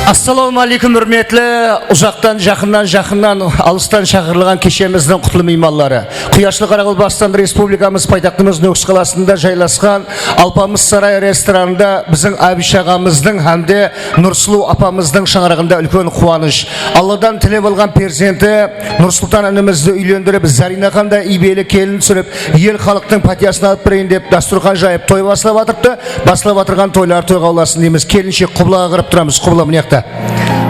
Ассалаумағалейкум, үрметлі, ұзақтан, жақыннан, алыстан шақырылған кешеміздің құтлы мейманлары. Құяшлы Қарақалпақстан Республикамыз пайтақтымыз Нүкіс қаласында жайласқан Алпамыс сарай ресторанында біздің Әбіш ағамыздың әмде Нұрсұлу апамыздың шаңырағында үлкен қуаныш. Алладан тілеп алған перзенті Нұрсұлтан інімізді үйлендіріп, Зарина қанда ибелі келін түсіріп, ел халықтың патиясын алып берейін деп дастұрхан жайып той басылап атырды. Басылап атырған тойлар тойға оласын дейміз. Келіншек құбылаға қырып тұрамыз. Құбыла мынаяқта.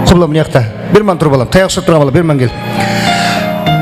Құбыла мынаяқта. Берман тұр балам. Таяқ шыт тұра бала. Берман кел.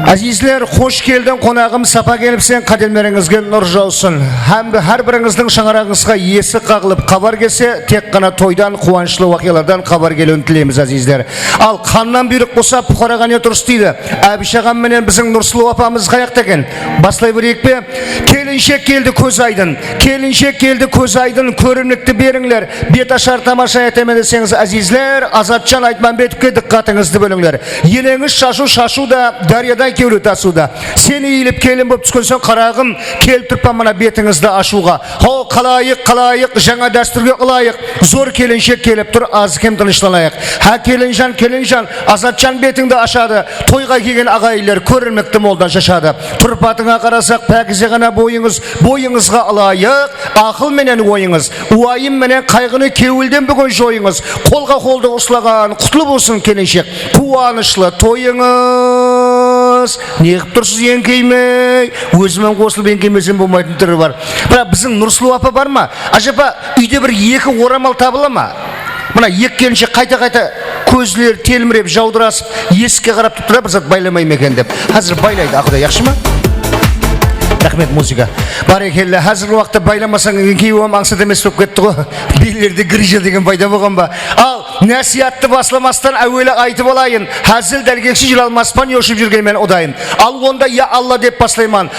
Азизлер, қош келдің, қонағым, сапа келіпсен, қадемлеріңізге нұр жаусын. Әр біріңіздің шаңырағыңызға есі қағылып, хабар келсе, тек қана тойдан, қуанышлы уақиялардан хабар келуін тілейміз, азизлер. Ал қаннан бұйрық болса, бұқараған не дұрыс дейді. Әбіш ағам менен біздің Нұрсұлу апамыз қаяқта екен? Басылай берейік пе? Келіншек келді, көз айдын. Келіншек келді, көз айдын, көрімлікті беріңлер. Бет ашар тамаша етемен десеңіз, азизлер, Азатжан Айтманбетовке диққатыңызды бөліңлер. Енеңіз шашу да, дариядан келу тасуда. Сені иіліп келін болып түскенсен қарағым, келіп тұрпан мана бетіңізді ашуға. Хол қалайық, жаңа дәстүрге ылайық. Зор келіншек келіп тұр, аз кем тынышталайық. Келінжан, Азатжан бетіңді ашады. Тойға келген ағайлар көрілмекті молдан шашады. Тұрпатыңа қарасақ, пәкізе ғана бойыңызға ылайық. Ақыл менен ойыңыз, уайым менен қайғыны кеуілден бүгін жойыңыз. Қолға қолды ұслаған, құтлы болсын келіншек. Қуанышлы тойыңыз. Неғіп тұрсыз еңкеймей? Өзімен қосылып еңкеймесен болмайтын түрі бар. Бірақ біздің Нұрсұлу апа бар ма? Ажапа үйде бір екі орамал табыла ма? Мына екі келіншек қайта көзлері телміреп жаудырасып, есікке қарап тұр, бір зат байламай ма екен деп. Қазір байлайды, ақұда, яқшы ма? Рахмет музыка. Барекелді, қазіргі уақытта байламасаң еңкейуім аңсат емес болып кетті ғой. Беллерде грижа деген пайда болған ба? Ал нәсиятты басламастан әуелі айтып алайын. Әзіл дәргексі жылалмаспан өшіп жүргенмен ұдайын. Ал онда я Алла деп баслайман.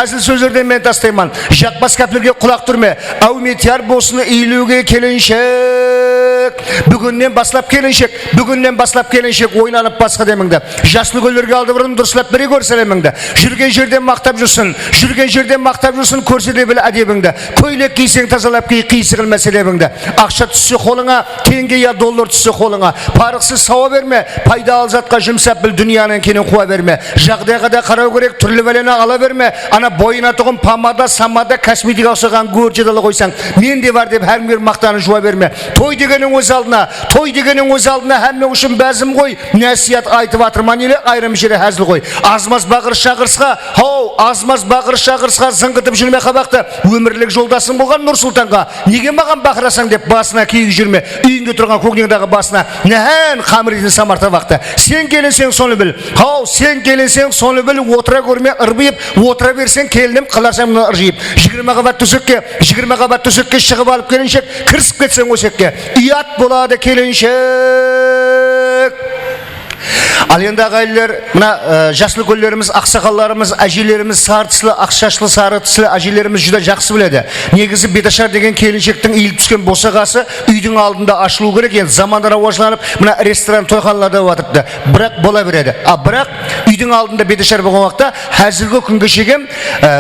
Әзіл сөздерден мен тастайман. Жақпас кәпілерге құлақ түрме. Әуметияр босыны иілуге келіншек. Бүгіннен баслап келіншек ойланып басқа деміңді. Жаслы көлерге алды бұрын дұрыслап бірі көрселеміңді. Жүрген жерден мақтап жүрсін, көрсете біл әдебіңді. Көйлек кисең тазалап қисығыл мәселебіңді. Ақша түссе қолыңа, теңге я доллар түссе қолыңа. Парықсыз сауа берме, пайда ал затқа жұмсап біл, дүнияның кенін қуа берме. Жағдайға да қарау керек, түрлі бәлені ала берме. Ана бойына тұғын памада, самада, косметика ұсаған көржедалы қойсаң, мен де бар деп әрмер мақтаны жуа берме. Той дегенің өз алдына, әмме үшін бәзім ғой, нәсият айтып атырман елі айрым жері әзіл ғой. Азмаз бағыр шағырсқа, азмаз бақыр шақырысқа зыңғытып жүрме қабақты өмірлік жолдасың болған Нұрсұлтанға неге маған бақырасың деп басына киіп жүрме үйінде тұрған көкнеңдағы басына нәһән қамыридың самар табақты сен келінсең соны біл сен келінсең соны біл отыра көрме ырбиып отыра берсең келінім қыларсаң мұны ыржиып 20 қабат төсекке шығып алып келіншек кірісіп кетсең өсекке ұят болады келіншек. Ал енді ағайлар, мына жасыл көлдеріміз, ақсақалдарымыз, әжелеріміз, сары тісілі, ақшашлы, сары тісілі әжелеріміз жүдә жақсы біледі. Негізі беташар деген келіншектің иіліп түскен босағасы үйдің алдында ашылу керек. Енді замандар ауажланып, мына ресторан, тойханаларда отырыпты. Бірақ бола береді. Бірақ үйдің алдында беташар болған уақытта әзіргі күнге шейін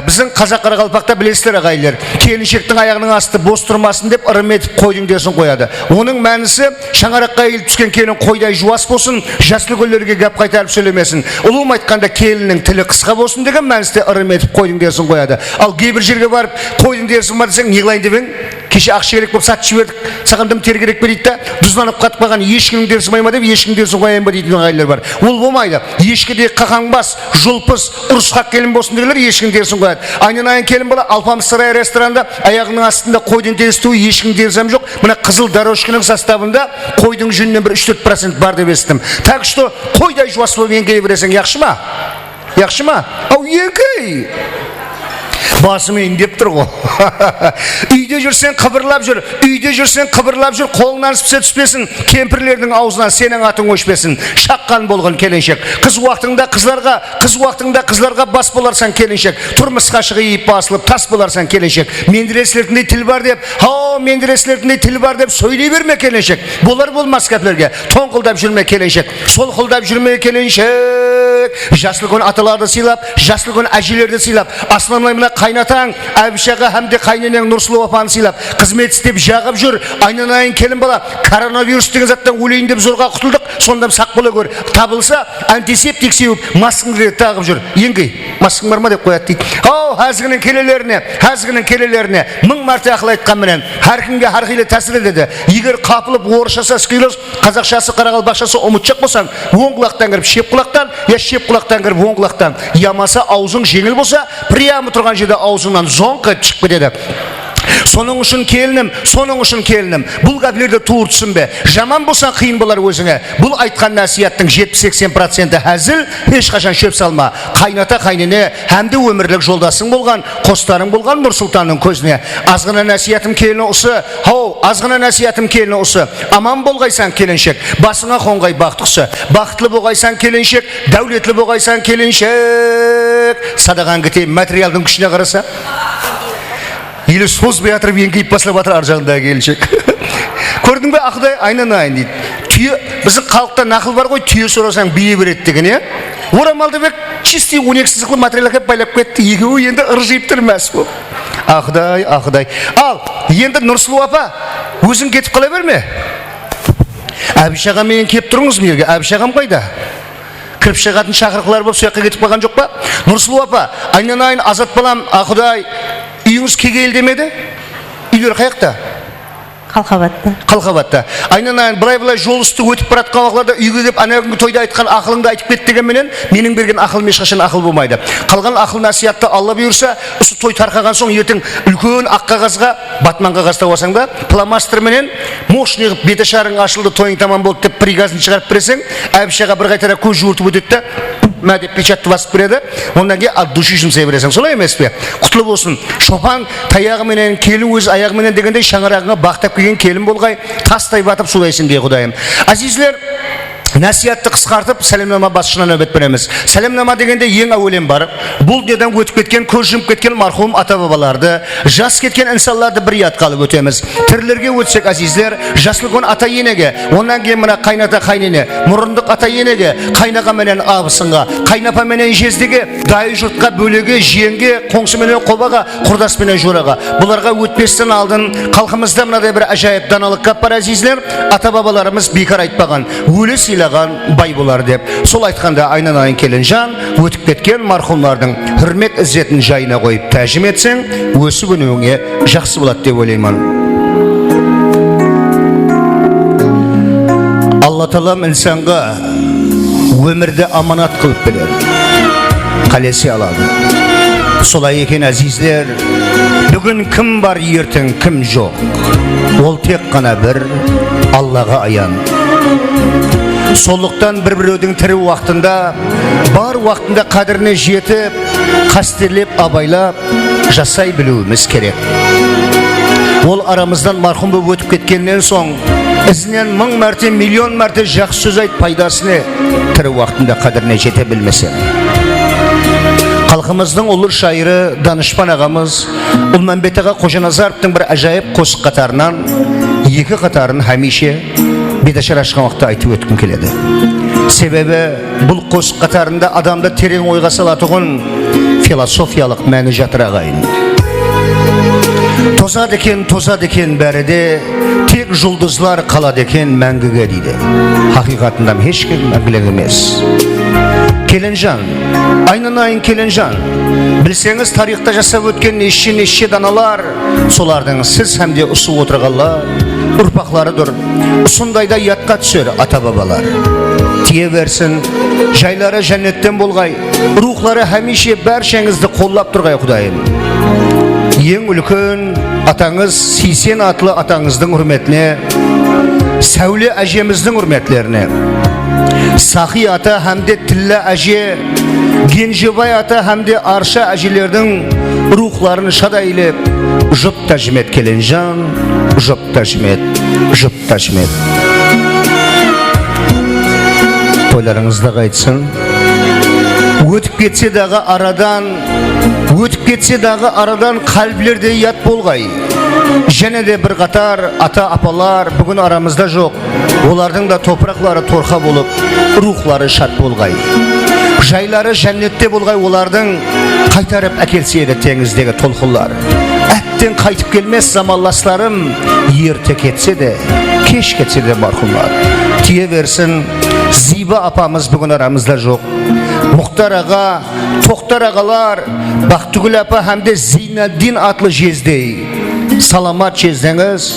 біздің қазақ қарақалпақта білесіздер ағайлар, келіншектің аяғының асты бос тұрмасын деп ырым етіп қойдың десін қояды. Оның мәнісі шаңыраққа иіліп түскен келін қойдай жуас болсын, жасыл көлдерге гәп қайтарып сөйлемесін. Ұлым айтқанда келіннің тілі қысқа болсын деген мәністе ырым етіп қойдың десін қояды. Ал кейбір жерге барып қойдың десін бар десең, не қылайын деп ең? Кеше ақша керек болып сатып жібердік, саған дым тер керек пе дейді да, тұзданып қатып қалған ешкінің дерсін ма деп, ешкінің дерсін қояйын ба дейтін ағайлар бар. Ол болмайды. Ешкіде қақаңбас, жұлпыз, ұрысқақ келін болсын дегендер ешкінің дерсін қояды. Айнан келін бала Алпамыс сарай ресторанда аяғының астында қойдың терістеу ешкінің дерсім жоқ. Мына қызыл дорожканың составында қойдың жүнінен бір 3-4% бар деп естідім. Так что қойдай жуас болып еңкей бересің, яқшы ма? Яқшы ма? Ау еңкей! Басымен деп тұр ғой. Үйде жүрсен қыбырлап жүр, қолыңнан түспесін, кемпірлердің аузынан сенің атың өшпесін. Шаққан болған келіншек. Қыз уақытыңда қызларға бас боларсан келіншек. Тұрмысқа шығып басылып тас боларсан келіншек. Мендіресілердей тіл бар деп, сөйлей берме келіншек. Болар-болмас кәпілерге тоңқылдап жүрме келіншек. Солқылдап жүрме келіншек. Жасыл күн аталарды сыйлап, жасыл күн әжелерді сыйлап, асылымлай мына қайнатаң Әбішаға әмде қайненең Нұрсұлу апаны сыйлап, қызмет істеп жағып жүр. Айнанайын келін бала, коронавирус деген заттан өлейін деп зорға құтылдық, сонда сақ бола көр. Табылса, антисептик сеуіп, маскыңды тағып жүр. Еңгей, маскың бар ма деп қояды дейді. Әзгінің келелеріне, мың мәрте ақыл айтқан менен, әркімге әрқилы тәсір етеді. Егер қапылып орысшасы скилос, қазақшасы қарақалпақшасы ұмытшақ болсаң, оң құлақтан кіріп шеп құлақтан, я шеп құлақтан кіріп оң құлақтан. Ямаса аузың жеңіл болса, прямо тұрған жерде аузыңнан зоңқы шығып кетеді. Соның үшін келінім, бұл кәпілерді туыр түсінбе. Жаман болсан қиын болар өзіңе. Бұл айтқан насияттың 70-80% әзіл, ешқашан шөп салма. Қайната қайнене, әмді өмірлік жолдасың болған, қостарың болған Нұрсұлтанның көзіне. Азғына насиятым келіні ұсы. Аман болғайсан келіншек, басыңа қонғай бақтықсы. Бақытлы болғайсан келіншек, дәулетлі болғайсан келіншек. Садаған кітей материалдың күшіне қараса. Елі соз беятырып еңкейіп басылап атыр аржағындағы келіншек. Көрдің бе ақыдай айнанайын дейді. Түйе, біздің халықта нақыл бар ғой, түйе сұрасаң бие береді деген, е? Орамалды бек чистый 12-сізіқлі материал әкеп байлап кетті. Екеуі енді ыржиып тұр мәс болып. Ақыдай. Ал, енді Нұрсұлу апа, өзің кетіп қала берме. Әбіш ағамен кеп тұрыңыз мерге. Әбіш ағам қайда? Кіріп шығатын шақырқылар болып сояққа кетіп қалған жоқ па? Нұрсұлу апа, айнанайын азат балам, ақыдай. Үйіңіз кегейл демеді? Үйлер қаяқта? Қалқабатта. Айнанайын былай жол үсті өтіп баратқан уақытларда үйге деп ана күнгі тойда айтқан ақылыңды айтып кет дегенменен менің берген ақылым ешқашан ақыл болмайды. Қалған ақыл насиятты Алла бұйырса, осы той тарқаған соң ертең үлкен ақ қағазға, батман қағаз тауасаң да, пламастерменен мощный қылып беташарың ашылды, тойың тамам болды деп приказын шығарып берсең, Әбішаға бір қайтара көз жуыртып өтеді да, мә деп печатты басып береді, ондан кейін от души жұмсай бересің. Солай емес пе? Құтылы болсын. Шопан таяғыменен, келін өз аяғыменен дегенде шаңырағыңа бақтап келген келін болғай, тастай батып сулайсың дей Құдайым. Азизлер, насиятты қысқартып, сәлемнама басшына нөбет береміз. Сәлемнама дегенде ең әуелен бар. Бұл дүниеден өтіп кеткен, көз жұмып кеткен мархум ата-бабаларды, жас кеткен инсанларды бір ятқа алып өтеміз. Тірлерге өтсек, азизлер, жасыл күн ата-енеге, онан кейін мына қайната қайнене, мұрындық ата-енеге, қайнаға менен абысынға, қайнапа менен жездеге, дайы жұртқа, бөлеге, жиенге, қоңсы менен қобаға, құрдас менен жораға. Бұларға өтпестен алдын халқымызда мынадай бір әжайып даналық кап бар, азизлер. Ата-бабаларымыз бекар айтпаған, өлі сыйлаған бай болар деп. Сол айтқанда айнанайын келін жан, өтіп кеткен мархумлардың хүрмет іззетін жайына қойып тәжім етсең, өсіп өнуіңе жақсы болады деп ойлаймын. Алла Тағалам инсанға өмірді аманат қылып береді. Қалесе алады. Солай екен әзизлер, бүгін кім бар, ертең кім жоқ. Ол тек қана бір Аллаға аян. Сондықтан бір-біреудің тірі уақытында, бар уақытында қадіріне жетіп, қастерлеп, абайлап, жасай білуіміз керек. Ол арамыздан марқұм болып өтіп кеткеннен соң, ізінен 1000 мәрте, миллион мәрте жақсы сөз айт, пайдасыне тірі уақытында қадіріне жете білмесең. Халқымыздың ұлы шайыры Данышпан ағамыз Ұлманбет аға Қожаназаровтың бір әжайып қосық қатарынан екі қатарын хәмише беташар ашқан уақытта айтып өткім келеді. Себебі бұл қосық қатарында адамды терең ойға салатұғын философиялық мәні жатыр ағайын. Тозады екен бәрі де, тек жұлдызлар қалады екен мәңгіге дейді. Хақиқатында ешкім мәңгілік емес. Келінжан, айнын келінжан, білсеңіз тарихта жасап өткен неше даналар, солардың сіз әмде ұсып отырғалар, ұрпақларыдыр, ұсындайда ятқа түсер ата-бабалар. Тие берсін, жайлары жәннеттен болғай, рухлары хәмише бәршеңізді қоллап тұрғай Құдайым. Ең үлкен атаңыз Сейсен атлы атаңыздың үрметіне, Сәуле әжеміздің үрметлеріне, Сахи ата әмде Тіллә әже, Генжебай ата әмде Арша әжелердің рухларын шадайлеп, жұп тәжімет Келінжан, жұп тәжімет. Тойларыңызда қайтсын. Өтіп кетсе дағы арадан қалбілерде ят болғай. Және де бір қатар ата-апалар бүгін арамызда жоқ. Олардың да топырақлары торқа болып, рухлары шат болғай. Жайлары жәннетте болғай, олардың қайтарып әкелсе еді теңіздегі толқынлар. Әттен қайтып келмес замалластарым, ерте кетсе де, кеш кетсе де марқұмлар. Тие берсін, Зиба апамыз бүгін арамызда жоқ. Мұхтар аға, Тоқтар ағалар, Бақтыгүл апа әмде Зейнаддин атлы жездей. Саламат жездеңіз,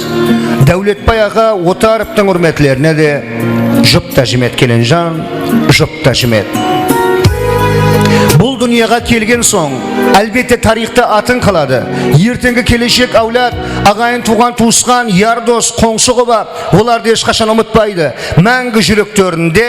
Дәулетбай аға Отаровтың үрметлеріне де жұп тәжімет Келінжан, жұп тәжімет. Бұл дүнияға келген соң, әлбетте тарихта атын қалады. Ертеңгі келешек әулет, ағайын туған туысқан, ярдос, қоңсығы бар, оларды ешқашан ұмытпайды. Мәңгі жүректерінде,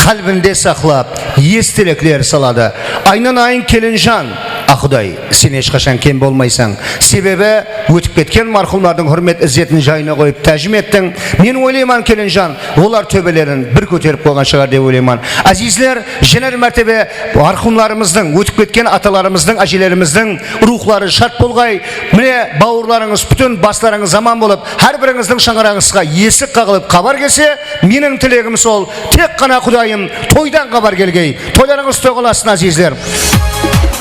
қалбінде сақлап, естелеклер салады. Айнын Келінжан, Құдай, сен ешқашан кем болмайсың. Себебі өтіп кеткен марқұмлардың хүрмет іззетін жайына қойып тәжім еттің. Мен ойлайман Келінжан, олар төбелерін бір көтеріп қойған шығар деп ойлайман. Әзизлер, женер мәртебе марқұмларымыздың, өтіп кеткен аталарымыздың, әжелеріміздің рухлары шат болғай. Міне бауырларыңыз бүтін, бастарыңыз аман болып, әрбіріңіздің шаңырағыңызға есік қағылып хабар келсе, менің тілегім сол, тек қана Құдайым тойдан хабар келгей. Тойларыңыз тоғыласын әзизлер.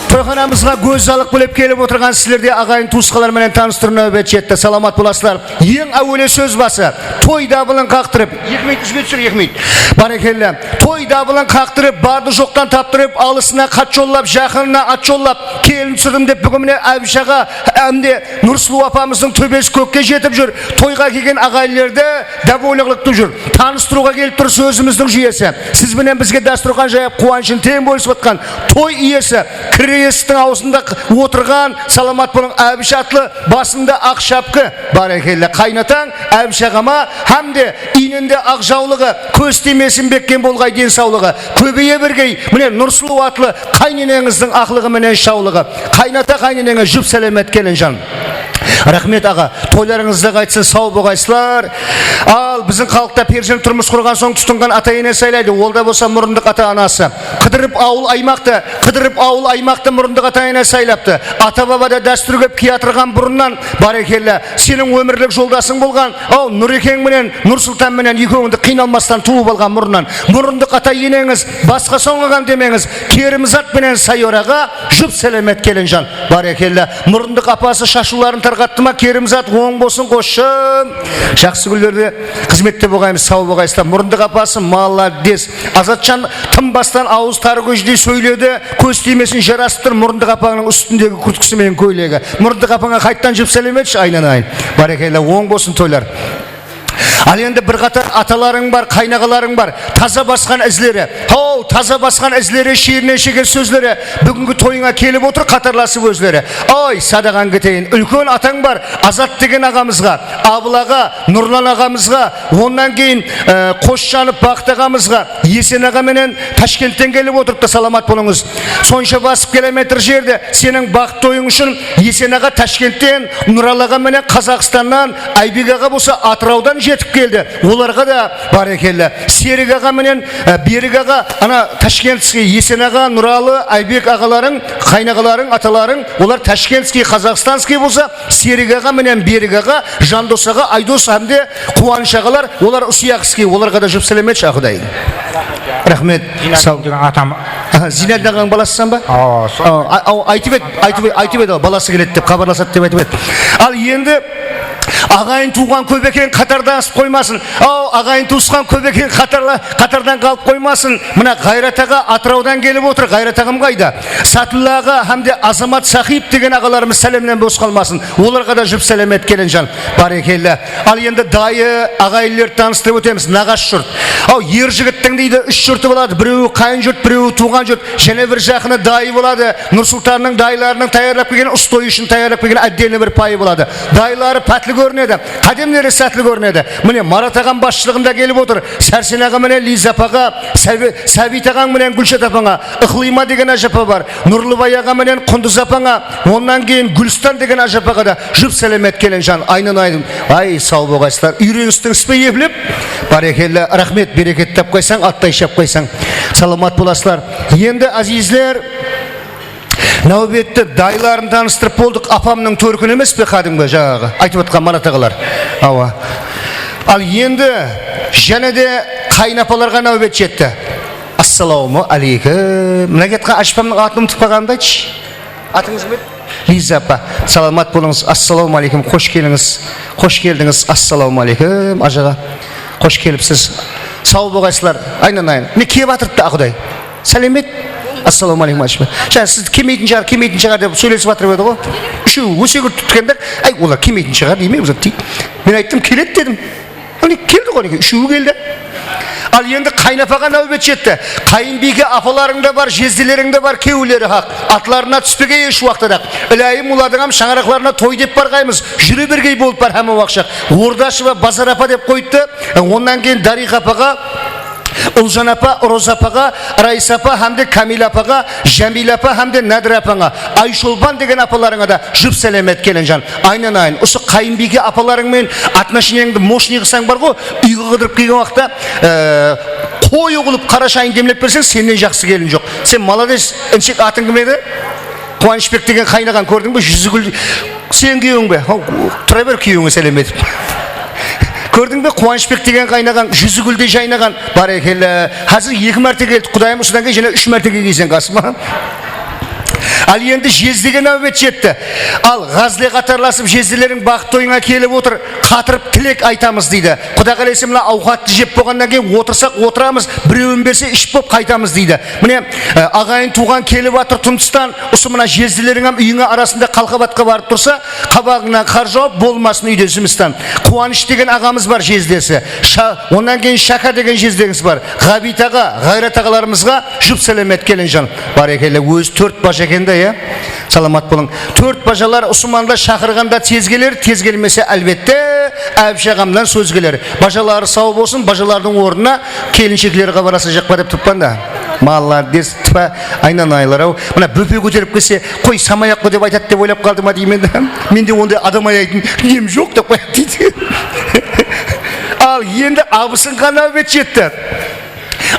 Тойханамызға көз алып біліп келіп отырған сіздерде ағайын туысқалармен таныстыру нәубет жетті. Саламат боласыздар. Ең әуелі сөз басы. Той дабылын қақтырып, 2 минут үзбей түсір, 2 минут. Барекелді. Той дабылын қақтырып, барды жоқтан таптырып, алысына хат жоллап, жақынына ат жоллап, келін түсірдім деп бүгінне Әбішаға әмде Нұрсұлу апамыздың төбесі көкке жетіп жүр. Тойға келген ағайларды дәбөліғлықты жүр. Таныстыруға келіп тұр сөзіміздің жүйесі. Сізбенен бізге дастұрхан жайып қуанышын тең бөлісіп отқан той иесі, есіктің аузында отырған саламат болың Әбіш атлы басында ақ шапқы барекелді қайнатаң Әбіш ағама әмде инінде ақ жаулығы көз тимесін беккен болғай денсаулығы көбейе бергей міне Нұрсұлу атлы қайненеңіздің ақлығы менен шаулығы қайната қайненеңе жұп сәлемет Келінжан. Рахмет аға, тойларыңызда қайтсын, сау болғайсыздар. Ал біздің халықта перзент тұрмыс құрған соң тұтынған ата ене сайлайды. Ол да болса мұрындық ата анасы. Қыдырып ауыл аймақты мұрындық ата ене сайлапты. Ата бабада дәстүр көп киятырған бұрыннан барекелі. Сенің өмірлік жолдасың болған, ау Нұрекең менен Нұрсұлтан менен екеуіңді қиналмастан туып алған мұрыннан. Мұрындық ата енеңіз басқа соңған демеңіз. Керімзат менен Сайораға жұп сәлемет Келінжан. Барекелі. Мұрындық апасы шашуларын тарқаттыма Керімзат оң болсын қошым. Жақсы күлдерде қызметте болғаймыз, сау болғайсыздар. Мұрындық апасы молодец. Азатжан тынбастан ауыз тары көждей сөйледі. Көз тимесін жарастыр Мұрындық апаңның үстіндегі күрткісі мен көйлегі. Мұрындық апаңа қайттан жіп сәлеметші айнанайын. Барекелі, оң болсын тойлар. Ал енді бір қатар аталарың бар, қайнағаларың бар, таза басқан ізлері. Хау, Ау, таза басқан ізлері, шиірінен шеген сөзлері бүгінгі тойыңа келіп отыр, қатарласып өзлері. Ой, садаған кетейін, үлкен атаң бар, Азат деген ағамызға, Абылаға, Нұрлан ағамызға, онан кейін Қосжанов Бақыт ағамызға, Есен ағаменен Ташкенттен келіп отырыпты, саламат болыңыз. Сонша басып километр жерде сенің бақыт тойың үшін Есен аға Ташкенттен, Нұрал ағаменен Қазақстаннан, Айбек аға болса Атыраудан жетіп келді. Оларға да барекелді. Серік ағаменен Берік аға, ана Ташкентский, Есен аға, Нұралы, Айбек ағаларың, қайнағаларың, аталарың, олар Ташкентский, Қазақстанский болса, Серік аға менен Берік аға, Жандос аға, Айдос әмде Қуаныш ағалар, олар Ұсияқский, оларға да жұп сәлемет шақыдайын. Рахмет. Зинат ағаң баласысан ба? Айтып еді, баласы келеді деп, хабарласады деп айтып еді. Ал енді ағайын туған көп екен, қатардан асып қоймасын. Ағайын туысқан көп екен, қатардан қалып қоймасын. Мына Қайрат аға Атыраудан келіп отыр. Қайрат ағам қайда? Сатылла аға әмде Азамат Сахип деген ағаларымыз сәлемнен бос қалмасын. Оларға да жұп сәлемет келінжан. Барекелді. Ал енді дайы ағайынлерді таныстырып өтеміз. Нағаш жұрт. Ер жігіттің дейді үш жұрты болады. Біреуі қайын жұрт, біреуі туған жұрт. Және бір жақыны дайы болады. Нұрсұлтанның дайыларының таярлап келген, ұстой үшін таярлап келген әддені бір пайы болады. Дайылары пәтлі көрінеді, қадемдері сәтлі көрінеді. Міне Марат ағам басшылығында келіп отыр. Сәрсен аға менен Лиза апаға, Сәбит ағаң менен Гүлшат апаңа, Ықлима деген ажапа бар. Нұрлыбай аға менен Құндыз апаңа, онан кейін Гүлстан деген ажапаға да жұп сәлемет келін жан. Айнын айдым. Ай, сау болғайсыздар. Үйреністің іспе ебіліп, барекелі, рахмет, берекет тап қойсаң, аттай шап қойсаң. Саламат боласылар. Енді азизлер, нәубетті дайларын таныстырып болдық. Апамның төркін емес пе қадымғы жаңағы айтып отқан Марат ағалар. Ал енді және де қайнапаларға нәубет жетті. Ассаламу алейкум. Мына кеткен ашпамның атын ұмытып қалғанымды айтшы. Атыңыз кім еді? Лиза апа. Саламат болыңыз. Ассаламу алейкум. Қош келіңіз. Қош келдіңіз. Ассаламу алейкум. Ажаға қош келіпсіз. Сау болғайсызлар. Айнан. Не кеп атырыпты Ақұдай? Сәлемет. Ассаламу алейкум ашпа. Сіз келмейтін шығар деп сөйлесіп атырып еді ғой. Үшеуі өсегір түткенде, ай олар келмейтін шығар дейме? Мен айттым келеді дедім. Келді ғой, үшеуі келді. Ал енді қайнапаға нәубет жетті. Қайынбике апаларың да бар, жезділерің де бар, кеулері хақ. Атларына түспеге еш уақытырақ. Үләйім ұладыңам шаңырақларына той деп барғаймыз. Жүрі біргей болып бар әмі уақшақ. Ордашыва Базар апа деп қойыпты. Онан кейін Дариқ апаға, Ұлжан апа, Роза апаға, Райса апа, әмде Камил апаға, Жәмил апа, әмде Нәдір апаға, Айшолбан деген апаларыңа да жұп сәлемет келін жан. Айнан айын. Осы қайынбике апаларыңмен отношениеңді мошни қылсаң бар ғой, үйге қыдырып келген уақытта қой ұғылып қара шайын демлеп берсең, сенен жақсы келін жоқ. Сен молодец, іншек атың кім еді? Қуанышбек деген қайнаған көрдің бе? Жүзі гүл. Сен күйеуің бе? Тұра бер күйеуіңе сәлем етіп. Көрдің бе, Қуанышбек деген қайнаған, жүзі гүлдей жайнаған. Барекелі. Қазір 2 мәрте келді. Құдайым осыдан кейін және 3 мәрте келгейсен қасыма. Ал енді жездеген нәубет жетті. Ал ғазле қатарласып жезділерің бақыт тойыңа келіп отыр. Қатырып тілек айтамыз дейді. Құда қаласа мына ауқатты жеп болғаннан кейін отырсақ отырамыз, біреуін берсе ішіп болып қайтамыз дейді. Міне ағайын туған келіп жатыр Тұмстан. Осы мына жезділерің үйіңе арасында Қалқабатқа барып тұрса, қабағыңнан қар жауып болмасын үйде Зүмістан. Қуаныш деген ағамыз бар жездесі. Онан кейін Шака деген жездеңіз бар. Ғабит аға, Ғайрат ағаларымызға жұп сәлемет келін жан. Барекелі, өз 4 баш екенде, саламат болың. 4 бажалар Усманда шақырғанда тез келер, тез келмесе әлбетте Әбіш ағамдан сөз келер. Бажалары сау болсын, бажалардың орнына келіншектері хабарласа жақпа деп тұппанда. Молодец, айнан айлар ау. Мына бөпе көтеріп келсе, қой самаяқ қой деп айтады деп ойлап қалды ма деймін. Менде ондай адам аяйтын ем жоқ деп қояды дейді. Ал енді абысынға нәубет жетті.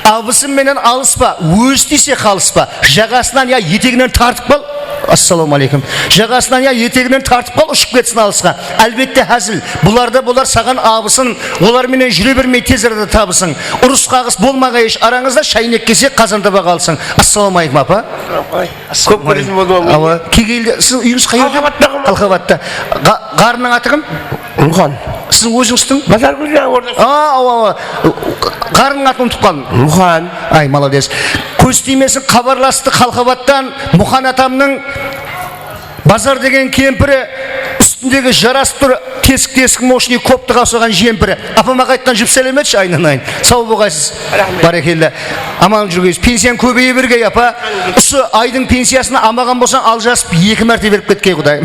Абысын менен алыспа, өз десе қалыспа. Жағасынан я етегінен тартып қал. Ассаламу алейкум. Жағасынан я етегінен тартып қал, ұшып кетсін алысқа. Әлбетте әзіл. Бұларда болар саған абысын, олар менен жүре бермей тез арада табысың. Ұрыс қағыс болмаға еш араңызда шайнек кесе қазанда бағалсың. Ассаламу алейкум апа. Көп көресің болды ма? Кегейлді, сіз үйіңіз қайда? Қалқабатта. Қарының аты кім? Мұхан. Сіздің өзіңіздің? Базар күлген орда. Қарының атын ұмытып қалдым. Мұхан. Ай, молодец. Көз тимесін хабарласты Қалқабаттан. Мұхан атамның Базар деген кемпірі үстіндегі жарасып тұр, тесік мошни көпті қаусаған жемпірі. Апама қайтқан жүп сәлеметші, айналайын. Сау болғайсыз. Барекелді. Аман жүргейсіз. Пенсиян көбейе бергей, апа. Осы айдың пенсиясына амаған болсаң, алжасып 2 мәрте беріп кеткей, Құдай.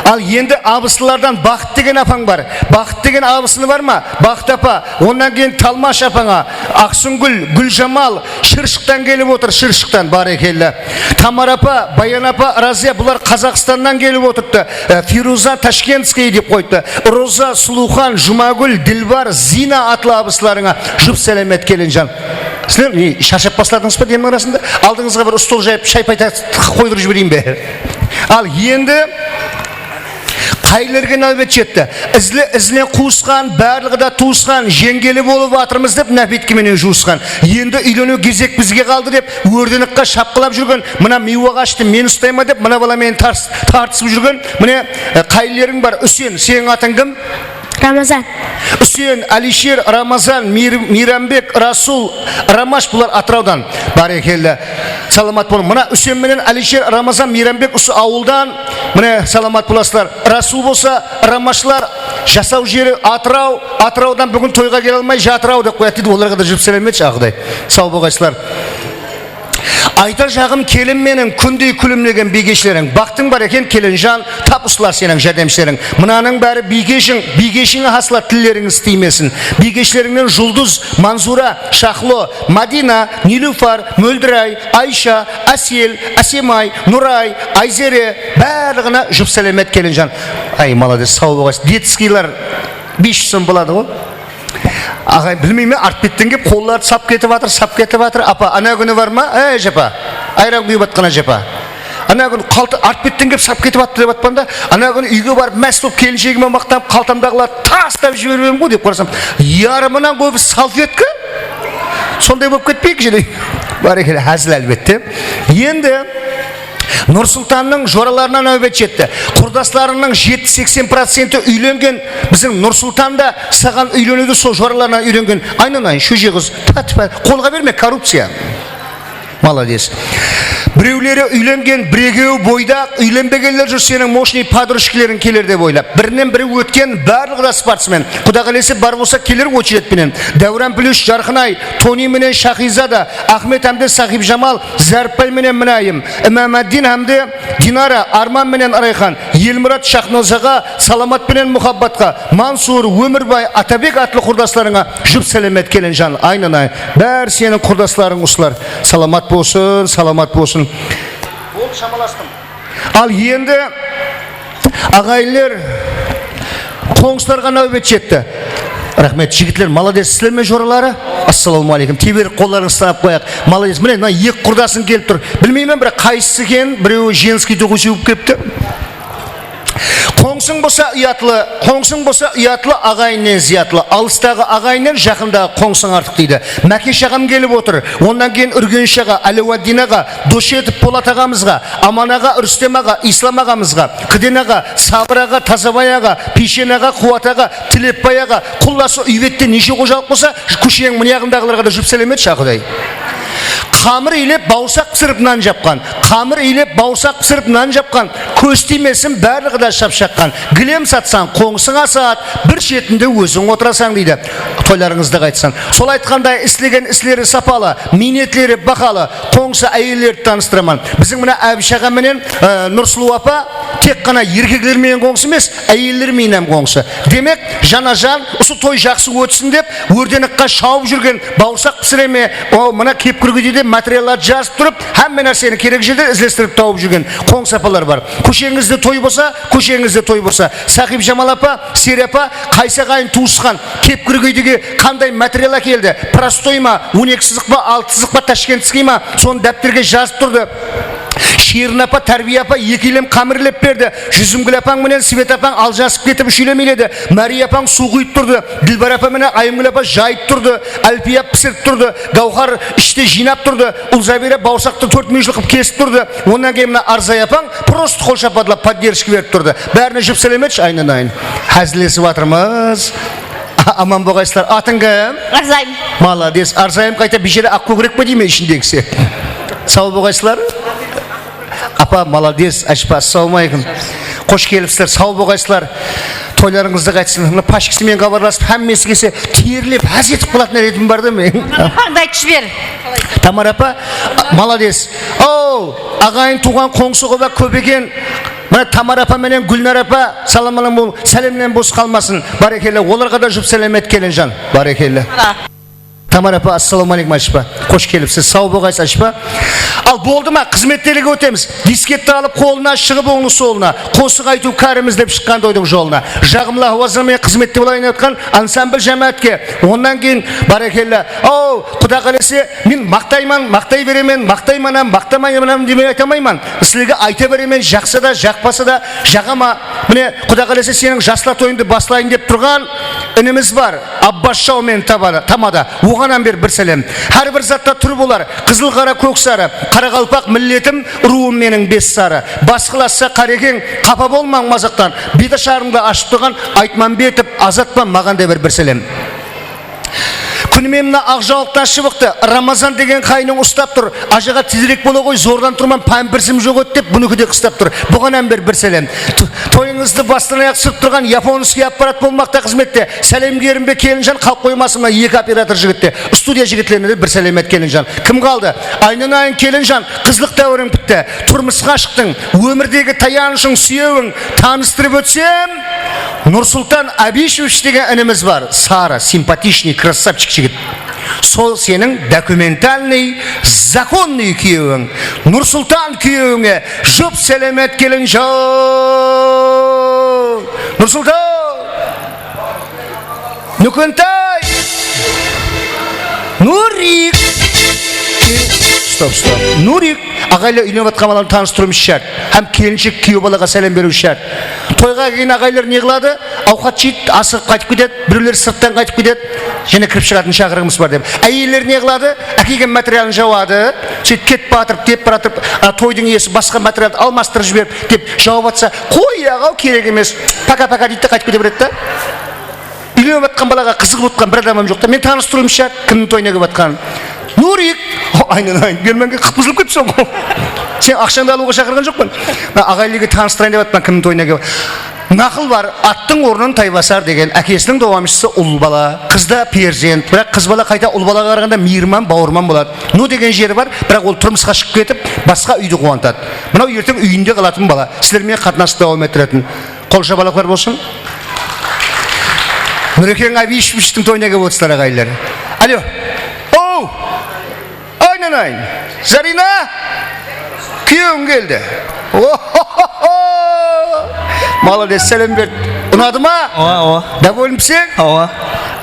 Ал енді абысылардан Бақыт деген апаң бар. Бақыт деген абысыны бар ма? Бақыт апа. Ондан кейін Талмаш апаңа, Ақсынгүл, Гүлжамал, Шыршықтан келіп отыр, Шыршықтан, барекелді. Тамар апа, Баян апа, Разия, бұлар Қазақстаннан келіп отырды. Фируза Ташкентский деп қойды. Роза, Сұлухан, Жұмагүл, Дилбар, Зина атлы абысыларыңа жұп сәлемет келін жан. Сіздер шаршап басладыңыз ба демнің арасында? Алдыңызға бір стол жайып шай пайта қойдырып жіберейін бе? Ал енді қайлерге нәубет жетті. Ізіне қуысқан, барлығы да туысқан, жеңгелі болып атырмыз деп нәпеткеменен жуысқан. Енді үйлену кезек бізге қалды деп өрденікқа шапқылап жүрген, мына миуағашты мен ұстайма деп, мына бала мен тартысып жүрген, міне қайлерің бар. Үсен, сенің атың кім? Рамазан. Үсен, Алишер, Рамазан, Мирамбек, Расул, Рамаш, бұлар Атыраудан. Барекелді. Саламат болың. Мына Үсен менен Алишер, Рамазан, Мирамбек осы ауылдан. Міне саламат боласылар. Расул болса, Рамашлар жасау жері Атырау. Атыраудан бүгін тойға келе алмай жатырау деп қояды дейді. Оларға да жүріп сәлеметші ағыдай. Сау болғайсылар. Айта жағым келін менің күндей күлімлеген бейгешілерің. Бақтың бар екен келін жан, тапысылар сенің жәрдемшілерің. Мұнаның бәрі бейгешіңі хасыла тіллеріңіз істеймесін. Бейгешілеріңнен Жұлдыз, Манзура, Шахло, Мадина, Нилуфар, Мөлдірай, Айша, Асел, Асемай, Нұрай, Айзере, барлығына жұп сәлемет келін жан. Ай, молодец, сау болғайсыз. Детскийлар 500 сом болады ғой. Ағай, білмейме, артпеттен кеп, қолларды сап кетіп атыр. Апа, ана күні бар ма? Жапа, айран құйып атқана жапа. Ана күні артпеттен кеп, сап кетіп атты деп атпанда, ана күні үйге барып, мәс болып келіншегіме мақтап, қалтамдағылар тастап жібермем ғой деп қарасам, ярымынан көбі салфетка? Сондай болып кетпейік жіне. Бар екен, әзіл әлбетте. Енді Нұрсұлтанның жораларынан нәубет жетті. Құрдастарының 70-80% үйленген. Біздің Нұрсұлтанда саған үйленуді сол жораларынан үйленген. Айнан, шөже қыз, қолға берме, коррупция. Молодец. Біреулері үйленген, бірегеу бойдақ, үйленбегенлер жүр сенің мощный подружкілерін келер деп ойлап. Бірінен бірі өткен барлығы да спортсмен. Құдағалесі бар болса келер очеретпенен. Дәуран Плюш, Жарқынай, Тони менен Шахизада, Ахмет әмде Сахиб Жамал, Зәріппай менен Мінайым, Имамаддин әмде Динара, Арман менен Арайхан, Елмұрат Шахнозаға, Саламат менен Мұхаббатқа, Мансур, Өмірбай, Атабек атлы құрдастарыңа жұп сәлемет келін жан. Айнанай, бәр сенің құрдастарың ұсылар. Саламат болсын, саламат болсын. Ол шамаластым. Ал енді ағайлер қоңыстарға нәубет жетті. Рахмет, жігітлер, молодец, сілерме жоралары? Ассаламу алейкум. Тебер қолларын станап қояқ. Молодец, міне, екі құрдасын келіп тұр. Білмеймен, бір қайсысы кен, біреуі женский тұғы жеуіп кепті. Қоңсың болса ұятлы, ағайыннен зиятлы. Алыстағы ағайыннен жақындағы қоңсың артық дейді. Мәкеш ағам келіп отыр. Ондан кейін Үргеніш аға, Әлеуаддин аға, Дошетіп Болат ағамызға, Аман аға, Үрстем аға, Ислам ағамызға, Қыден аға, Сабыр аға, Тазабай аға, Пешен аға, Қуат аға, Тілепбай аға, құлласы үйветте неше қожалық болса, көшенің мұнияғындағыларға да жүп сәлемет шақыдай. Қамыр илеп бауырсақ пісіріп нан жапқан. Қамыр илеп бауырсақ пісіріп нан жапқан. Көз тимесін барлығы да шапшаққан. Гілем сатсан, қоңсыңа саат, бір шетінде өзің отырасаң дейді. Тойларыңызды қайтсан. Сол айтқандай істеген істері сапалы, минетлері бақалы, қоңсы әйелерді таныстыраман. Біздің мына Әбіш аға менен Нұрсұлу апа тек қана еркектермен қоңсы емес, әйелдермен қоңсы. Демек, жана жан, осы той жақсы өтсін деп, өрденікқа шауып жүрген бауырсақ пісіреме, мына кепкіргі дейді материалдар жазып тұрып, әмме нәрсені керек жерде іздестіріп тауып жүрген қоңсы апалар бар. Көшеңізде той болса, Сахиб Жамал апа, Сері апа, қайсы ағайын туысқан, кепкіргүйдегі қандай материал әкелді? Простой ма, 12 сызық па, 6 сызық па, ташкентский ма, соны дәптерге жазып тұрды. Шерін апа, Тәрбие апа 2 елем қамырлеп берді. Жүзімгүл апаң менен Свет апаң алжасып кетіп үшілемейледі. Мәри апаң су құйып тұрды. Дилбар апа менен Айымгүл апа жайып тұрды. Әлпия пісіріп тұрды. Гаухар іште жинап тұрды. Ұлзабира бауырсақты 4 мүйішлі қып кесіп тұрды. Ондан кейін мына Арзай апаң просто қол шападылап поддержка беріп тұрды. Бәріне жүп сәлеметші, айнан. Әзілесіп атырмыз. Аман болғайсыздар. Атың кім? Арзайым. Молодец. Арзайым қайта бешері ақ көкірек пе дейме ішіндегісі? Сау болғайсыздар? Апа, молодец, ашпа, ассаламу алейкум. қош келіпсіздер, сау болғайсыздар. Тойларыңызды қайтсын. Мына пашкісімен хабарласып, әммесі келсе терлеп, әз етіп қалатын ретім бар да мен. Апаңды айтып жібер. Тамара апа, молодец. Оу, ағайын туған қоңсы қоба көп екен. Мына Тамара апа менен Гүлнар апа, сәлемнен бос қалмасын. Барекелі, оларға да жұп сәлемет келін жан. Барекелі. Тамара апа, ассалаумалейкум ашпа. Қош келіпсіз, сау болғайсыз ашпа. Ал болды ма, қызметтерге өтеміз. Дискетті алып қолына, шығып оңлы солына. Қосы қайту кәріміз деп шыққан дойдың жолына. Жағымла уазырмен қызметте болайын өткен ансамбль жәмәтке. Ондан кейін барекелі. Оу, құда қалесе, мен мақтайман, мақтай беремен, мақтайманам, мақтамайыманам демей айтамайман. Сіліге айта беремен, жақса да, жақпаса да, жағама. Міне, құда қалесе сенің жасла тойынды баслайын деп тұрған ініміз бар. Аббас Шаумен тамада. Оғанан бер бір сәлем. Әрбір затта түр болар. Қызыл қара көк сары. Қарақалпақ миллетім, руым менің бес сары. Басқыласса қарекең, қапа болмаң мазақтан. Беті шарыңды ашып тұрған айтман бетіп, азатпан маған да бір сәлем. Күнімемна ақжауықтан шыбықты, Рамазан деген қайның ұстап тұр. Ажыға тезірек бола ғой, зордан тұрман пәмпірсім жоқ өт деп, бұны күде қыстап тұр. Бұғанан бір сәлем. Тойыңызды бастан аяқ сұрып тұрған японский аппарат болмақта қызметте. Сәлемгерім бе келінжан, қалып қоймасына екі оператор жігітте. Студия жігітlerіне бір сәлемет келінжан. Кім қалды? Айнын айын келінжан, қызлық дәуірің бітті. Тұрмысқа шықтың, өмірдегі таянышың, сүйеуің. Таныстырып өтсем, Нұрсұлтан Абишевич деген ініміз бар. Сара, симпатичный, красавчик жігіт. Сол сенің документальный, законный күйеуің. Нұрсұлтан күйеуіңе жұп сәлемет келін жау. Нұрсұлтан! Нүкентай! Нұрик! Стоп. Нұрик! Ағайлар үйленіп атқан баланы таныстыруымыз шарт. Һәм келіншек күйеу балаға сәлем беру шарт. Тойға келген ағайлар не қылады? Ауқат жейді, асығып қайтып кетеді, біреулер сырттан қайтып кетеді. Және кіріп шығатын шақырғымыз бар деп. Әйелдер не қылады? Әкелген материалын жауады. Сөйтіп кетіп батырып, теп баратып, тойдың иесі басқа материалды алмастырып жіберіп деп жауап атса, қой ағау керек емес. Пака-пака дейді де қайтып кете береді да. Үйленіп атқан балаға қызығып отқан бір адамым жоқ та. Мен таныстыруым шарт, кімнің тойына келіп атқанын. Нұрик, айнын, берменге қып-бұзылып кетіпсің ғой. Сен ақшаңды алуға шақырған жоқпын. Ағайлығы таныстырайын деп атпан, кімнің тойына келіп. Нақыл бар, аттың орнын тайбасар деген. Әкесінің doğамшысы ұл бала, қызда перзент. Бірақ қыз бала қайта ұл балаға қарағанда мейірман, бауырман болады. Ну деген жері бар, бірақ ол тұрмысқа шығып кетіп, басқа үйді қуантады. Мынау ертең үйінде қалатын бала, сіздермен қатынасты давам еттіретін. Қол шапалақлар болсын. Нұрекең Абишевичтің тойына келіп отырсыздар ағайлар. Алло. Оу! Айнын. Зарина! Күйеуің келді. Молодец, сәлем берді. Ұнады ма? Ова. Доволен бісің? Ова.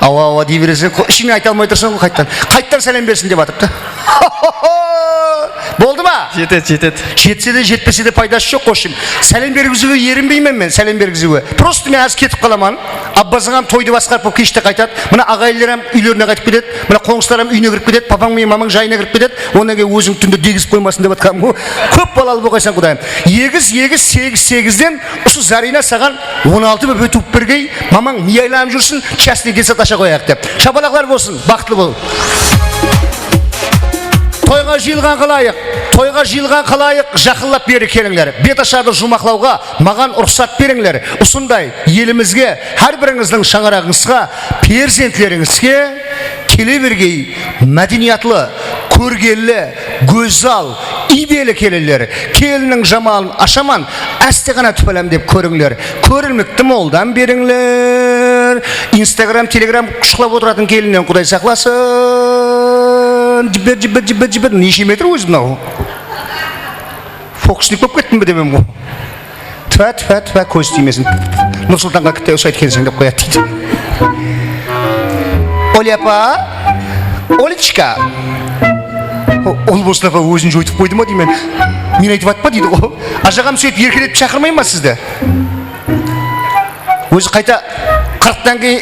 Ава, дей бересің. Ішіне айта алмай тұрсың ғой қайттан. Қайттан сәлем берсін деп атыпты. Болды ма? Жетеді. Жетсе де жетпесе де пайдасы жоқ қошым. Сәлем бергізуге ерінбеймін мен, сәлем бергізуге. Просто мен аз кетіп қаламан. Аббасыңам тойды басқарып болып кеште қайтады. Мына ағайларым үйлеріне қайтып кетеді. Мына қоңыстарым үйіне кіріп кетеді. Папаң мен мамаң жайына кіріп кетеді. Онан кейін өзің түнде дегізіп қоймасын деп атқаным ғой. Көп балалы болғайсың құдайым. Сегізден ұшы Зарина саған 16 бөбе туып бергей, мамаң не айланып жүрсін, частный детсад аша қояйық деп. Шапалақлар болсын, бақытлы бол. Тойға жиылған қалайық, жақылап бері келіңлер. Бет ашарды жұмақлауға маған ұрсат беріңлер. Осындай елімізге, әрбіріңіздің шаңырағыңызға, перзентлеріңізге келе бергей мәдениетлі, көргелі, көзал, ибелі келелер. Келінің жамалын ашаман, әсте ғана түпәлем деп көріңлер. Көрілмікті молдан беріңлер. Инстаграм, телеграм құшқылап отыратын келінен құдай сақласын. Жібір. Неше метр өзі мынау? Фокусник болып кеттім бе демем ғой. Тфә, көз тимесін. Нұрсұлтанға кітте осы айткенсің деп қояды дейді. Оляпа, Олечка. Ол болсын апа өзін жойтып қойды ма деймен. Мен айтып атпа дейді ғой. Ажағам сөйтіп еркелетіп шақырмай ма сізді? Өзі қайта 40-тан кейін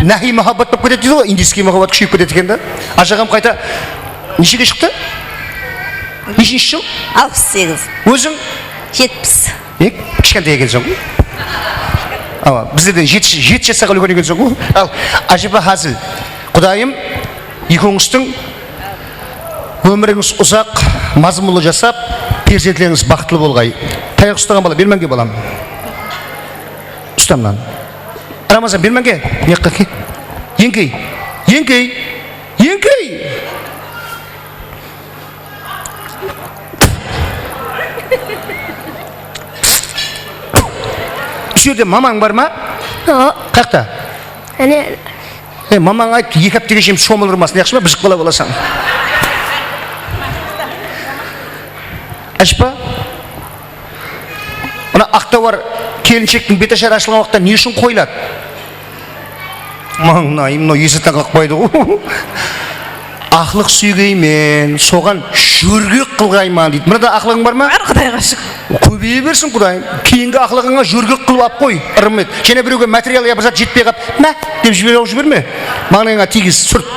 нәхи махаббат болып кетеді дейді ғой. Индийский махаббат күшейіп кетеді екен да. Ажағам қайта нешеге шықты? Нешінші жыл? 68. Өзің? 70. Кішкентай екенсің ғой. Біздерден 7 жасқа үлкен екенсің ғой. Ал ажыба хазіл. Құдайым, екеуіңіздің өміріңіз ұзақ, мазмұлы жасап, перзентлеріңіз бақытлы болғай. Таяқ ұстаған бала, берменге балам. Ұстамнан. Рамазан, берменге. Меққа ке. Еңкей. Еңкей. Еңкей. Үшерде мамаң бар ма? Қақта? Әне. Мамаң айтты, 2 аптаға шейін шомылдырмасын, яқшы ма? Бішік бала боласың. Ашпа? Ана ақтауар келіншектің беташар ашылған уақытта не үшін қойылады? Маңнайым, мынау есеттен қақпайды ғой. Ақлық сүйгеймен, соған жөргек қылғайман дейді. Мынада ақлығың бар ма? Бар, Құдайға шүкір. Көбейе берсін Құдайым. Кейінгі ақлығыңа жөргек қылып ап қой, ырымет. Және біреуге материал я бір зат жетпей қап, мә деп жіберме. Маңайыңа тигіз сүрт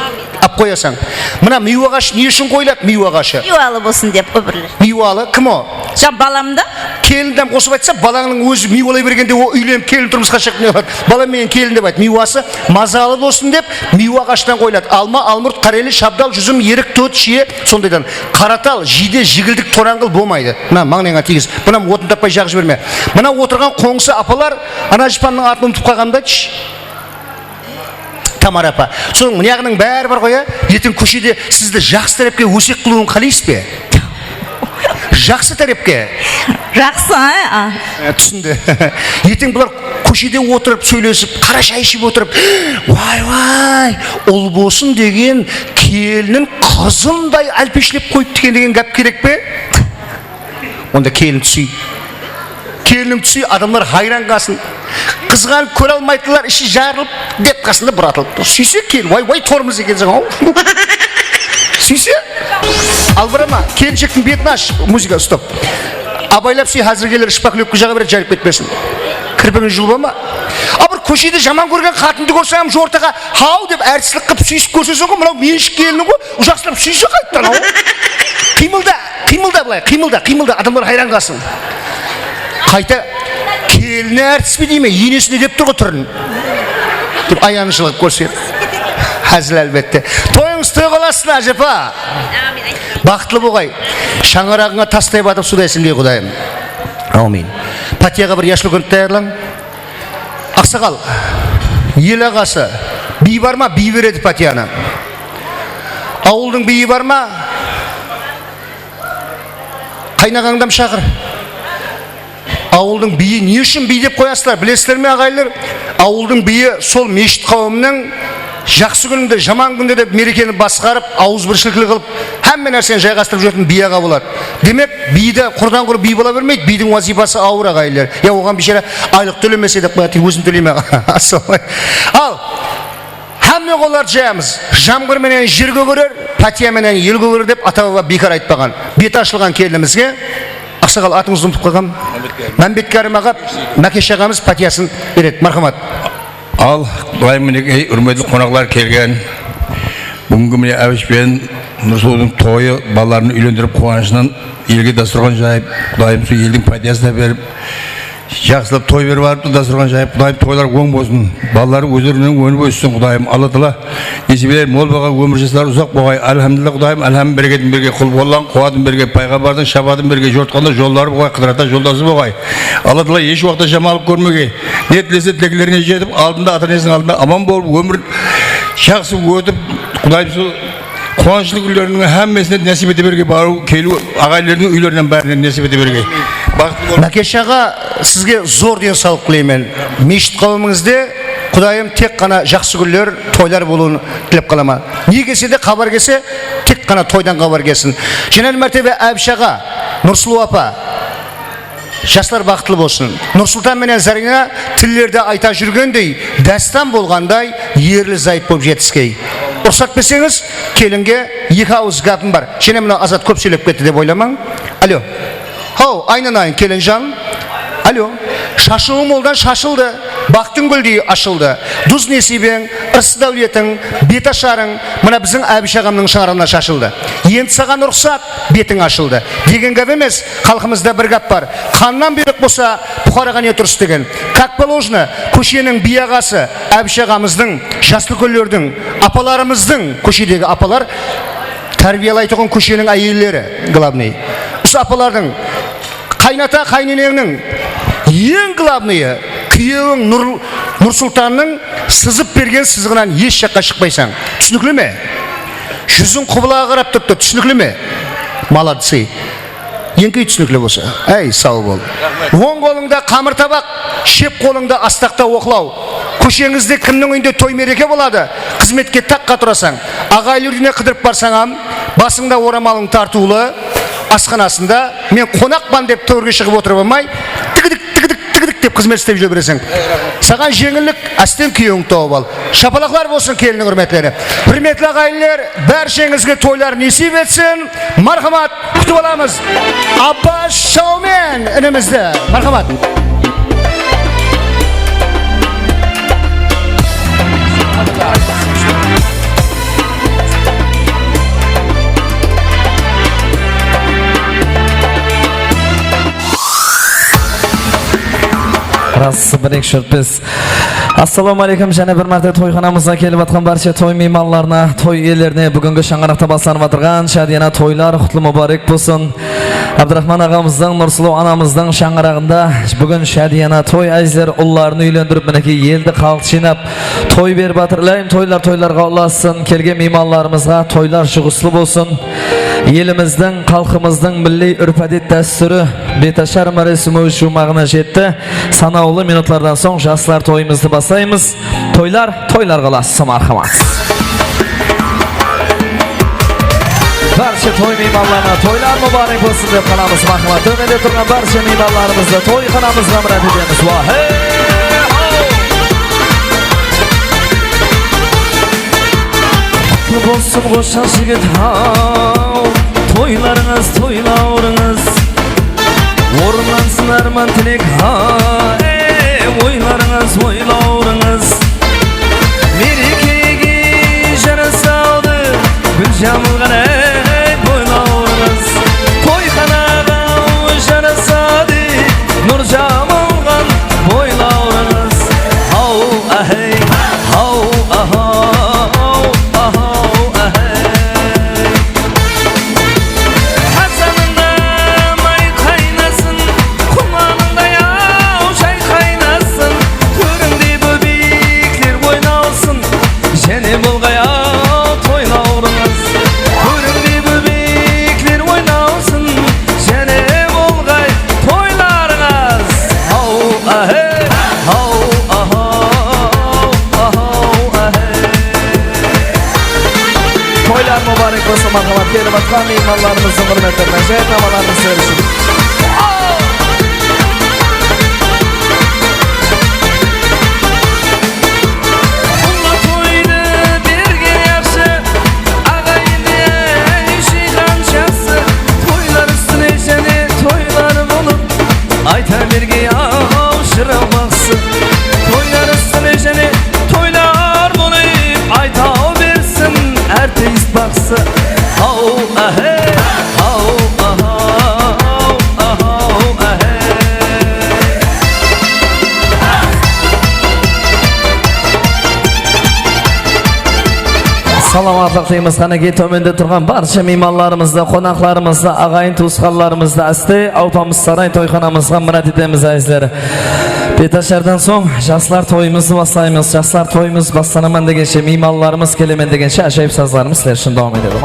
ап қоясың. Мына миу ағашы не үшін қойылады? Миу ағашы. Юалы болсын деп өмірлер. Миуалы кім о? Жан баламда. Келінден қосып айтса, балаңның өзі миуалай бергенде о үйленіп келін тұрмысқа шығып не болады. Бала мен келін деп айт. Миуасы мазалы болсын деп миу ағаштан қойылады. Алма, алмұрт, қарелі, шабдал, жүзім, ерік, төт, шие, сондайдан. Қаратал, жиде, жигілдік, тораңғыл болмайды. Мына маңнайыңа тигіз. Мына отын таппай жақ жіберме. Мына отырған қоңсы апалар ана жыпанның атын ұмытып қалғанда Тамара апа. Соның мұнағының бәрі бар ғой, ертең көшеде сізді жақсы тарапке өсек қылуын қалайсыз бе? Жақсы тарапке. Жақсы, Түсінді. Ертең бұлар көшеде отырып сөйлесіп, қара шай ішіп отырып, вай, ұл болсын деген келінін қызындай әлпешлеп қойып деген гәп керек пе? Онда келін түсей. Келінім түсей, адамдар хайран қалсын. Қызған көре алмайтылар, іші жарылып, деп қасында бір атылып тұр. Сүйсе кел, вай, торымыз екенсің ау. Сүйсе? Ал бірама, келіншектің бетін аш, музыка стоп. Абайлап сүй, қазір келер ішпақлөккі жаға береді, жарып кетпесін. Кірпіңіз жұлба ма? Бір көшеде жаман көрген қатынды көрсем, жортаға хау деп әртісілік қып сүйісіп көрсесің ғой, мынау меншік келіні ғой, ұжақсылап сүйсе қайттан ау. Қимылда былай, қимылда, адамдар хайран қалсын. Қайта келіні әртіс бе дейме, енесіне деп тұр ғой түрін. Деп аянышылық көрсет. Әзіл әлбетте. Тойыңыз той қаласын, Ажапа. Бақытлы болғай. Шаңырағыңа тастай батып судайсың дей Құдайым. Аумин. Патияға бір яшыл күн таярлан. Ақсақал, ел ағасы, би бар ма? Би береді патияны. Ауылдың биі бар ма? Қайнағаңдам шақыр. Ауылдың биі не үшін би деп қоясыздар? Білесіздер ме ағайлар? Ауылдың биі сол мешіт қауымның жақсы күнінде, жаман күнде деп мерекені басқарып, ауыз біршілікілі қылып, әммен нәрсені жайғастырып жүретін би аға болады. Демек, биді құрдан құры би бола бермейді, бидің вазифасы ауыр ағайлар. Я оған бишара айлық төлемесе деп қояды, өзін төлейме аға. Ал, әммен қоларды жаямыз. Жамғыр менен жер көгерер, патия менен ел көгерер деп ата-баба бекар айтпаған. Бет ашылған келінімізге Ақсақал, атыңызды ұмытып қалғам. Мәмбеткәрім аға, Мәкеш ағамыз патиясын береді. Мархамат. Ал, Құдайым мінекей, үрметлі қонақлар келген. Бүгінгі міне Әбішпен Нұрсұлудың тойы балаларын үйлендіріп қуанышынан елге дастұрған жайып, Құдайым сол елдің патиясына беріп, жақсылап той беріп арыпты дастұрған жайып, Құдайым тойлар оң болсын, балалары өздерінен өніп өссін, Құдайым. Алла тағала несібелер мол болға, өмір жасылар ұзақ болғай. Әлхамдулилlah, Құдайым, әлхам берекетін берге, құл болған қуатын берге, пайғамбардың шабатын берге, жортқанда жолдары болғай, қыдырата жолдасы болғай. Алла тағала еш уақытта жамалып көрмеге, не тілесе тілектеріне жетіп, алдында ата-анасының алдында аман болып, өмір жақсы өтіп, Құдайым сол қуанышты күндерінің әммесіне нәсіп ете берге, бару келу ағайлардың үйлерінен бәрінен нәсіп ете берге. Мәкеш аға, сізге зор денсаулық тілеймін. Мешіт қауымыңызде Құдайым тек қана жақсы күндер, тойлар болуын тілеп қалама. Не келсе де хабар келсе, тек қана тойдан хабар келсін. Женел мәртебе Әбіш аға, Нұрсұлу апа, жастар бақытлы болсын. Нұрсұлтан менен Зарина тіллерде айта жүргендей, дәстан болғандай, ерлі зайып болып жетіскей. Рұқсат берсеңіз, келінге екі ауыз гәпім бар. Және мына Азат көп сөйлеп кетті деп ойламаң. Алло. Хау, айнанайын келін жан. Алло. Шашуым олдан шашылды, бақтың гүлдей ашылды. Дуз несибең, ырыс дәулетің, бет ашарың, мына біздің Әбіш ағамның шаңырағына шашылды. Енді саған рұқсат, бетің ашылды. Деген гәп емес, халқымызда бір гәп бар. Қаннан берік болса, бұқараға не тұрыс деген. Как положено, көшенің би ағасы, Әбіш ағамыздың, жасыл көллердің, апаларымыздың, көшедегі апалар, тәрбиелей тұғын көшенің әйелдері, главный. Осы апалардың, қайната қайненеңнің ең главныйы күйеуің Нұрсұлтанның сызып берген сызығынан еш жаққа шықпайсың. Түсінікті ме? Жүзің құбылаға қарап тұрды, түсінікті ме? Молодцы. Еңкей түсінікті болса. Әй, сау бол. Оң қолыңда қамыр табақ, шеп қолыңда астақта оқылау. Көшеңізде кімнің үйінде той мереке болады, қызметке таққа тұрасаң, ағайлы үйіне қыдырып барсаң, басыңда орамалың тартулы, асханасында мен қонақпан деп төрге шығып отырып алмай, тігідік деп қызмет істеп жүре бересің. Саған жеңілік, астен күйеуің тауып ал. Шапалақлар болсын келінің құрметлері. Құрметті ағайындар, бәршеңізге тойлар несіп етсін. Мархамат, күтіп аламыз. Аббас Шаумен інімізді. Мархамат. Раз, бір-екі шөртпіз. Ассаламу алейкум, және бір мәрте тойханамызға келіп атқан барша той мейманларына, той иелеріне, бүгінгі шаңырақта басланып атырған шадияна тойлар құтлы мұбарек болсын. Абдрахман ағамыздың, Нұрсұлу анамыздың шаңырағында бүгін шадияна той әзілер ұлларын үйлендіріп, мінеке елді халық жинап, той беріп атырлайым, тойларға ұласын, келген мейманларымызға тойлар шығыслы болсын. Еліміздің, халқымыздың милли үрп-әдет дәстүрі беташар мәресімі жұмағына жетті. Санаулы минутлардан соң жастар тойымызды басаймыз. Тойлар қаласы, мархамат. Барша той мейманларына тойлар мұбарек болсын деп қаламыз, мархамат. Төменде тұрған барша мейманларымызды тойханамызға мұрат етеміз. Құтлы болсын қоша жігіт ау, тойларыңыз, тойлаурыңыз, орынлансın arman тілек ойларыңыз, ойлаурыңыз, мерекеге жарасауды гүл жамылған бойлаурыңыз, тойханаға жарасады нұр жамылған бойлаурыңыз. Ау ахей, ау ахау, ахау ахей, Hasan'ında may kaynasın, kumağında yav çay kaynasın, töründe böbekler oynasın, jene bulgaya toylaurыңыз, töründe böbekler oynasın, jene bulgay toylarыңыз. Ау ahey, ау ahau, ahau ahey. Toylar mübarek olsun, marhamat. Gelip atkan meymanlarımızın hürmetlerine şehitnamalarını söylesin. Ulla toydu birge yaxşı, ağaydı şeytançası, toylar üstüne jene toylar bulup, ayta birge yavşıramaqsı, toylar üstüne jene toylar bulup, ayta versin artist baksı. Au ahey, au ahau, ahau ahey. Саламатлық дейміз, қанеке төменде тұрған барша мейманларымызды, қонақларымызды, ағайын туысқанларымызды әсте аупамыз сарай тойханамызға мұрат етеміз әзілері. Беташардан соң жастар тойымызды бастаймыз. Жастар тойымыз бастанаман дегенше, мейманларымыз келемен дегенше, әжайып сазларымыз сіздер үшін давам етеді.